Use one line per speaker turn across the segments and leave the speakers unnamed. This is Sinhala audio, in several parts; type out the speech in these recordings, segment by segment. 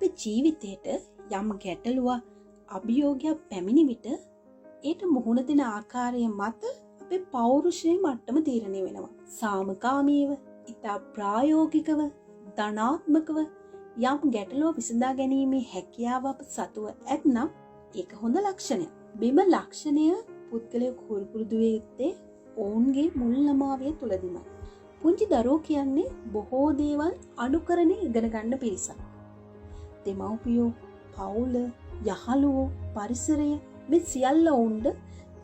අපේ ජීවිතයට යම් ගැටලුවක් අභියෝගයක් පැමිණි විට ඒට මුහුණ දෙන ආකාරය මත අපේ පෞරුෂයේ මට්ටම තීරණය වෙනවා. සාමකාමීව, ඉතා ප්‍රායෝගිකව, ධනාත්මකව යම් ගැටලුව විසඳා ගැනීමේ හැකියාව අප සතුව ඇත්නම් ඒක හොඳ ලක්ෂණයක්. මෙම ලක්ෂණය පුද්ගලයෙකු හුරු පුරුදු වේ යුත්තේ ඔවුන්ගේ මුල් ළමාවිය තුලදීමයි. පුංචි දරුවෝ කියන්නේ බොහෝ දේවල් අනුකරණය ඉගෙන ගන්න පිරිසක්. දෙමව්පියෝ, පවුල, යහළුවෝ, පරිසරය මේ සියල්ල ඔවුන්ට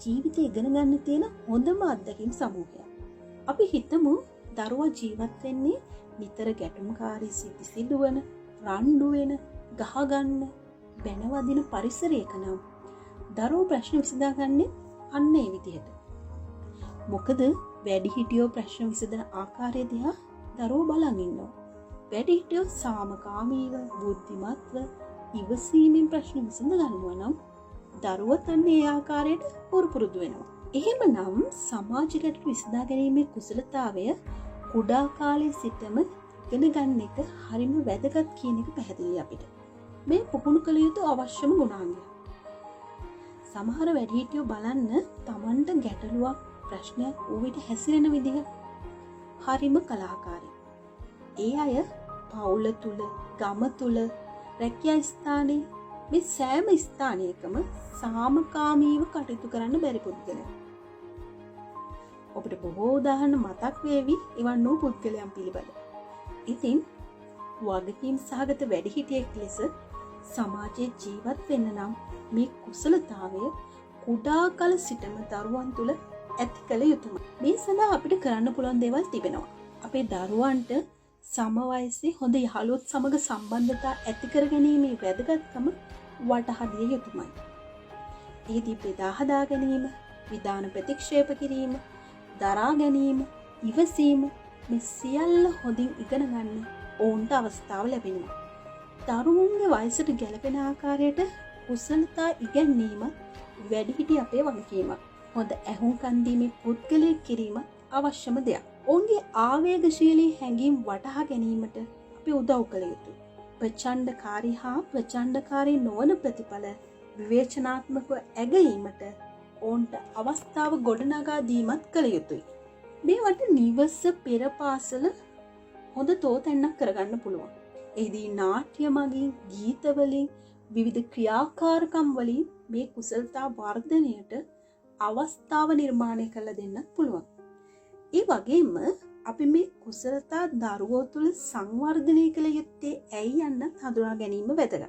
ජීවිතය ඉගෙන ගන්න තියෙන හොඳම අත්දැකීම් සමූහයක්. අපි හිතමු දරුවා ජීවත් වෙන්නේ නිතර ගැටුම්කාරී සිදුවන, රණ්ඩු වෙන, ගහගන්න, බැනවදින පරිසරයක නම් දරුවෝ ප්‍රශ්න විසඳාගන්නේ අන්න ඒ විදිහට. මොකද වැඩිහිටියෝ ප්‍රශ්න විසඳන ආකාරය දිහා දරුවෝ බලන් ඉන්නවා. වැඩිහිටියෝ සාමකාමීව, බුද්ධිමත්ව, ඉවසීමෙන් ප්‍රශ්න විසඳ ගන්නවා නම් දරුවෝ අන්න ඒ ආකාරයට පුරුදු වෙනවා. එහෙමනම් සමාජ ගැටලු විසඳා ගැනීමේ කුසලතාවය කුඩා කාලේ සිටම ඉගෙන ගන්න එක හරිම වැදගත් කියන එක පැහැදිලි අපිට. මේ පුහුණු කළ යුතු අවශ්‍යම ගුණාංගය. සමහර වැඩිහිටියෝ බලන්න Tamanට ගැටලුවක් ප්‍රශ්නයක් වූ විට හැසිරෙන විදිහ හරිම කලාකාරී. ඒ අය පවුල තුල, ගම තුල, රැකියා ස්ථානයේ මේ සෑම ස්ථානයකම සාමකාමීව කටයුතු කරන්න බැරි පුද්ගලයන්. ඔබට බොහෝ උදාහරණ මතක් වේවි එවන් වූ පුද්ගලයන් පිළිබඳ. ඉතින් වගකීම් සහගත වැඩිහිටියෙක් ලෙස සමාජයේ ජීවත් වෙන්න නම් මේ කුසලතාවය කුඩා කල සිටම දරුවන් තුල ඇති කළ යුතුමයි. මේ සඳහා අපිට කරන්න පුළුවන් දේවල් තිබෙනවා. අපේ දරුවන්ට සම වයසේ හොඳ යහළුවොත් සමග සම්බන්ධතා ඇති කර ගැනීමේ වැදගත්කම වටහා දිය යුතුමයි. ඒදී බෙදා හදා ගැනීම, විධාන ප්‍රතික්ෂේප කිරීම, දරා ගැනීම, ඉවසීම මේ සියල්ල හොඳින් ඉගෙන ගන්න ඔවුන්ට අවස්ථාව ලැබෙනවා. දරුවන්ගේ වයසට ගැලපෙන ආකාරයට කුසලතා ඉගැන්වීමත් වැඩිහිටි අපේ වගකීමක්. හොඳ ඇහුම්කන් දීමේ පුද්ගලයෙක් කිරීම අවශ්‍යම දෙයක්. ඔවුන්ගේ ආවේගශීලී හැඟීම් වටහා ගැනීමට අපි උදව් කළ යුතුයි. ප්‍රචණ්ඩකාරී හා ප්‍රචණ්ඩකාරී නොවන ප්‍රතිඵල විවේචනාත්මකව ඇගීමට ඔවුන්ට අවස්ථාව ගොඩනගා දීමත් කළ යුතුයි. මේවට නිවස පෙර පාසල හොඳ තෝතැන්නක් කරගන්න පුළුවන්. එහිදී නාට්‍ය මගින්, ගීත වලින්, විවිධ ක්‍රියාකාරකම් වලින් මේ කුසලතා වර්ධනයට අවස්ථාව නිර්මාණය කරලා දෙන්නත් පුළුවන්. ඒ වගේම අපි මේ කුසලතා දරුවෝ තුළ සංවර්ධනය කළ යුත්තේ ඇයි යන්න හඳුනා ගැනීම වැදගත්.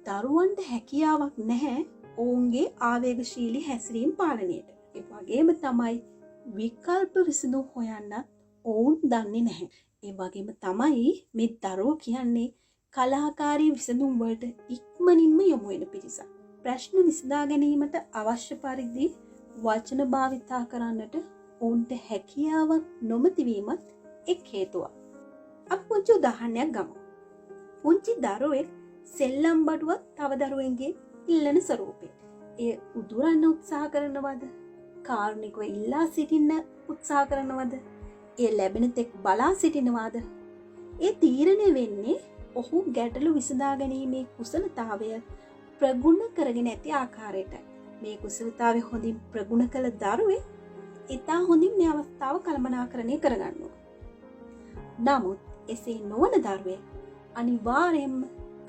දරුවන්ට හැකියාවක් නැහැ ඔවුන්ගේ ආවේගශීලී හැසිරීම් පාලනයට. ඒ වගේම තමයි විකල්ප විසඳුම් හොයන්නත් ඔවුන් දන්නේ නැහැ. ඒ වගේම තමයි මේ දරුවෝ කියන්නේ කලාකාරී විසඳුම් වලට ඉක්මනින්ම යොමු වෙන පිරිසක්. ප්‍රශ්න විසඳා ගැනීමට අවශ්‍ය පරිදි වචන භාවිතා කරන්නට ඔවුන්ට හැකියාවක් නොමැතිවීමත් එක් හේතුවක්. අපි පුංචි උදාහරණයක් ගමු. පුංචි දරුවෙක් සෙල්ලම් බඩුවක් තව දරුවෙන්ගේ ඉල්ලන ස්වරූපේ. එය උදුරන්න උත්සාහ කරනවද? කාරුණිකව ඉල්ලා සිටින්න උත්සාහ කරනවද? එය ලැබෙන තෙක් බලා සිටිනවද? ඒ තීරණය වෙන්නේ ඔහු ගැටලු විසඳා ගැනීමේ කුසලතාවය ප්‍රගුණ කරගෙන ඇති ආකාරයට. මේ කුසලතාවය හොඳින් ප්‍රගුණ කළ දරුවේ ඉතා හොඳින් මේ අවස්ථාව කළමනාකරණය කරගන්නවා. නමුත් එසේ නොවන දරුවේ අනිවාර්යයෙන්ම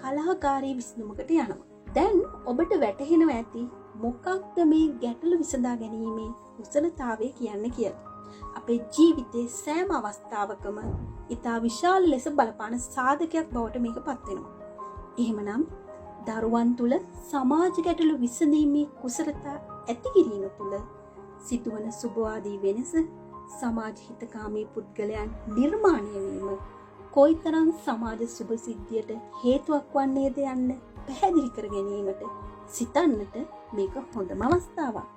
කලහකාරී විසඳුමකට යනවා. දැන් ඔබට වැටහෙනවා ඇති මොකක්ද මේ ගැටලු විසඳා ගැනීමේ කුසලතාවය කියන්නේ කියලා. අපේ ජීවිතයේ සෑම අවස්ථාවකම ඉතා විශාල ලෙස බලපාන සාධකයක් බවට මේක පත් වෙනවා. එහෙමනම් දරුවන් තුළ සමාජ ගැටලු විසඳීමේ කුසලතා ඇති කිරීම තුළ සිදුවන සුභවාදී වෙනස, සමාජ හිතකාමී පුද්ගලයන් නිර්මාණය වීම කොයිතරම් සමාජ සුභ සිද්ධියට හේතුවක් වන්නේද යන්න පැහැදිලි කර ගැනීමට සිතන්නට මේක හොඳම අවස්ථාවක්.